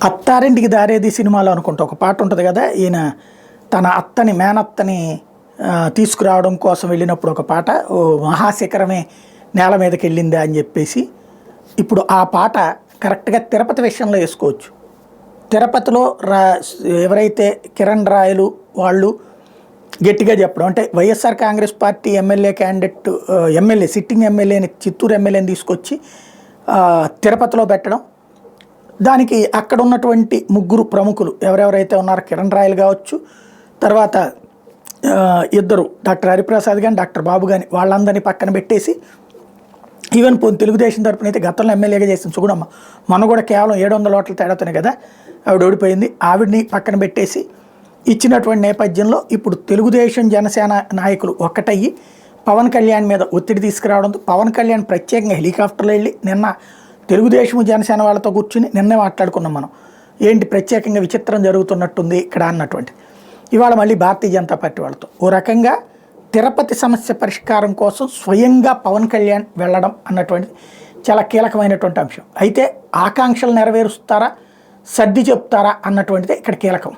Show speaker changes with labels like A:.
A: అత్తారింటికి దారేది సినిమాలో అనుకుంటా ఒక పాట ఉంటుంది కదా, ఈయన తన అత్తని మేనత్తని తీసుకురావడం కోసం వెళ్ళినప్పుడు ఒక పాట, ఓ మహాశిఖరమే నేల మీదకి వెళ్ళిందా అని చెప్పేసి. ఇప్పుడు ఆ పాట కరెక్ట్గా తిరుపతి విషయంలో వేసుకోవచ్చు. తిరుపతిలో ఎవరైతే కిరణ్ రాయలు వాళ్ళు గట్టిగా చెప్పడం, అంటే YSR Congress party MLA candidate, MLA sitting ఎమ్మెల్యేని, చిత్తూరు ఎమ్మెల్యేని తీసుకొచ్చి తిరుపతిలో పెట్టడం, దానికి అక్కడ ఉన్నటువంటి ముగ్గురు ప్రముఖులు ఎవరెవరైతే ఉన్నారో, కిరణ్ రాయలు కావచ్చు, తర్వాత ఇద్దరు డాక్టర్ హరిప్రసాద్ కానీ డాక్టర్ బాబు కానీ, వాళ్ళందరినీ పక్కన పెట్టేసి, ఈవెన్ తెలుగుదేశం తరపున అయితే గతంలో ఎమ్మెల్యేగా చేసిన సుగుణమ్మ, మొన్న కూడా కేవలం 700 ఓట్ల తేడాతోనే కదా ఆవిడ ఓడిపోయింది, ఆవిడ్ని పక్కన పెట్టేసి ఇచ్చినటువంటి నేపథ్యంలో ఇప్పుడు తెలుగుదేశం జనసేన నాయకులు ఒక్కటయ్యి పవన్ కళ్యాణ్ మీద ఒత్తిడి తీసుకురావడంతో పవన్ కళ్యాణ్ ప్రత్యేకంగా హెలికాప్టర్లో వెళ్ళి నిన్న తెలుగుదేశం జనసేన వాళ్ళతో కూర్చుని నిన్నే మాట్లాడుకున్నాం మనం, ఏంటి ప్రత్యేకంగా విచిత్రం జరుగుతున్నట్టుంది ఇక్కడ అన్నటువంటి. ఇవాళ మళ్ళీ భారతీయ జనతా పార్టీ వాళ్ళతో ఓ రకంగా తిరుపతి సమస్య పరిష్కారం కోసం స్వయంగా పవన్ కళ్యాణ్ వెళ్ళడం అన్నటువంటిది చాలా కీలకమైనటువంటి అంశం. అయితే ఆకాంక్షలు నెరవేరుస్తారా, సర్ది చెప్తారా అన్నటువంటిది ఇక్కడ కీలకం.